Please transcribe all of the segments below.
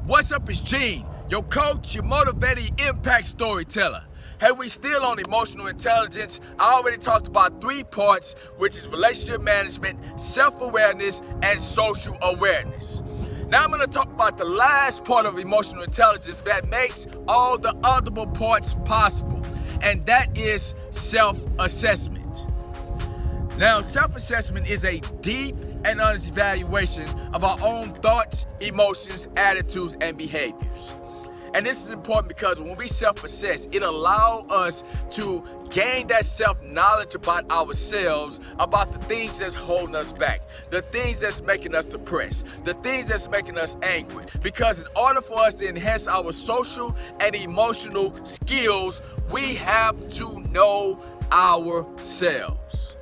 What's up, it's Gene, your coach, your motivating impact storyteller. Hey, we still on emotional intelligence. I already talked about 3 parts, which is relationship management, self-awareness, and social awareness. Now I'm going to talk about the last part of emotional intelligence that makes all the other parts possible, and that is self-assessment. Now, self-assessment is a deep and honest evaluation of our own thoughts, emotions, attitudes, and behaviors. And this is important because when we self-assess, it allows us to gain that self-knowledge about ourselves, about the things that's holding us back, the things that's making us depressed, the things that's making us angry. Because in order for us to enhance our social and emotional skills, we have to know ourselves.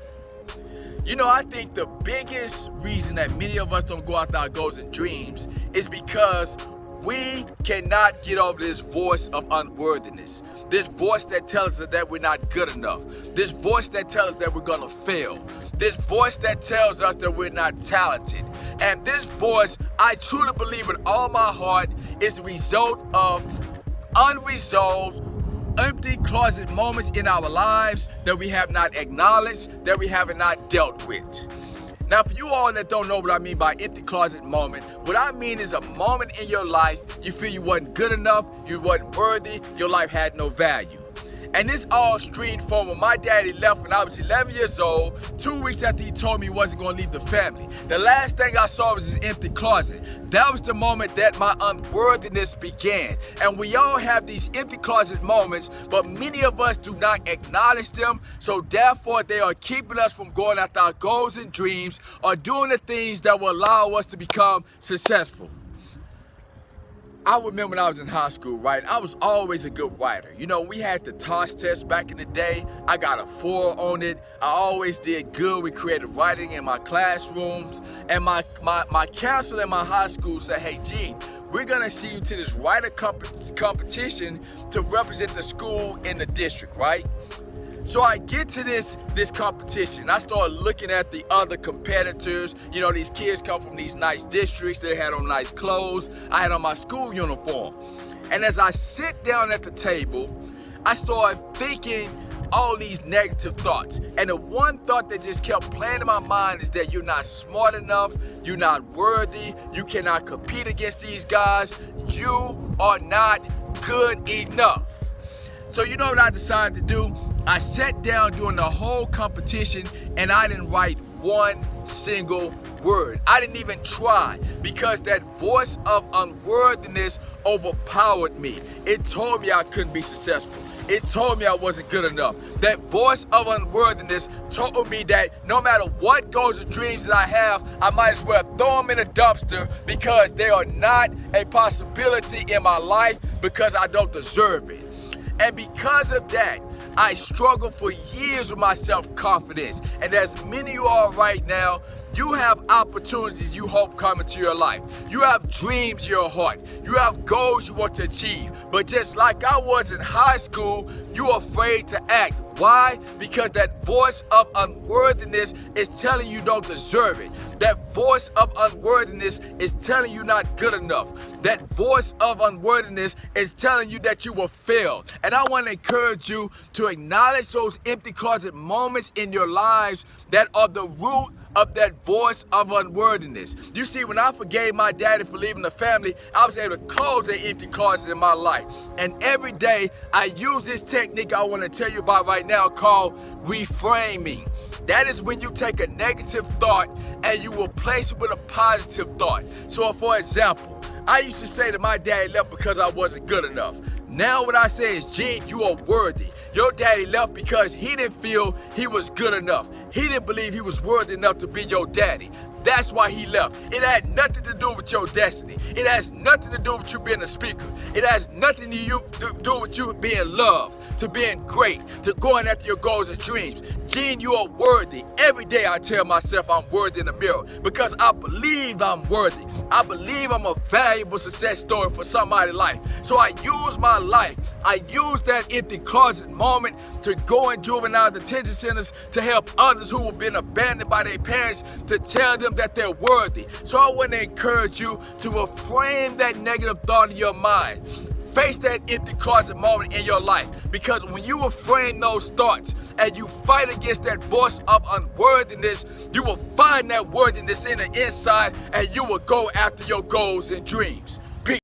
You know, I think the biggest reason that many of us don't go after our goals and dreams is because we cannot get over this voice of unworthiness. This voice that tells us that we're not good enough. This voice that tells us that we're gonna fail. This voice that tells us that we're not talented. And this voice, I truly believe with all my heart, is the result of unresolved, empty closet moments in our lives that we have not acknowledged, that we have not dealt with. Now, for you all that don't know what I mean by empty closet moment, what I mean is a moment in your life you feel you wasn't good enough, you wasn't worthy, your life had no value. And this all streamed from when my daddy left when I was 11 years old, 2 weeks after he told me he wasn't going to leave the family. The last thing I saw was his empty closet. That was the moment that my unworthiness began. And we all have these empty closet moments, but many of us do not acknowledge them. So therefore, they are keeping us from going after our goals and dreams or doing the things that will allow us to become successful. I remember when I was in high school, right? I was always a good writer. You know, we had the TOS test back in the day. I got a 4 on it. I always did good with creative writing in my classrooms. And my counselor in my high school said, hey, Gene, we're gonna see you to this writer competition to represent the school in the district, right? So I get to this competition. I start looking at the other competitors. You know, these kids come from these nice districts. They had on nice clothes. I had on my school uniform. And as I sit down at the table, I start thinking all these negative thoughts. And the one thought that just kept playing in my mind is that you're not smart enough, you're not worthy, you cannot compete against these guys, you are not good enough. So you know what I decided to do? I sat down during the whole competition and I didn't write one single word. I didn't even try because that voice of unworthiness overpowered me. It told me I couldn't be successful. It told me I wasn't good enough. That voice of unworthiness told me that no matter what goals or dreams that I have, I might as well throw them in a dumpster because they are not a possibility in my life because I don't deserve it. And because of that, I struggled for years with my self-confidence. And as many of you are right now, you have opportunities you hope come into your life. You have dreams in your heart. You have goals you want to achieve. But just like I was in high school, you're afraid to act. Why? Because that voice of unworthiness is telling you don't deserve it. That voice of unworthiness is telling you not good enough. That voice of unworthiness is telling you that you will fail. And I want to encourage you to acknowledge those empty closet moments in your lives that are the root of that voice of unworthiness. You see, when I forgave my daddy for leaving the family, I was able to close that empty closet in my life. And every day I use this technique I want to tell you about right now called reframing. That is when you take a negative thought and you replace it with a positive thought. So for example, I used to say that my daddy left because I wasn't good enough. Now what I say is, Gene, you are worthy. Your daddy left because he didn't feel he was good enough. He didn't believe he was worthy enough to be your daddy. That's why he left. It had nothing to do with your destiny. It has nothing to do with you being a speaker. It has nothing to do with you being loved, to being great, to going after your goals and dreams. Gene, you are worthy. Every day I tell myself I'm worthy in the mirror because I believe I'm worthy. I believe I'm a valuable success story for somebody's life. So I use my life. I use that empty closet moment to go in juvenile detention centers to help others who have been abandoned by their parents, to tell them them that they're worthy. So I want to encourage you to reframe that negative thought in your mind. Face that empty closet moment in your life, because when you reframe those thoughts and you fight against that voice of unworthiness, you will find that worthiness in the inside and you will go after your goals and dreams.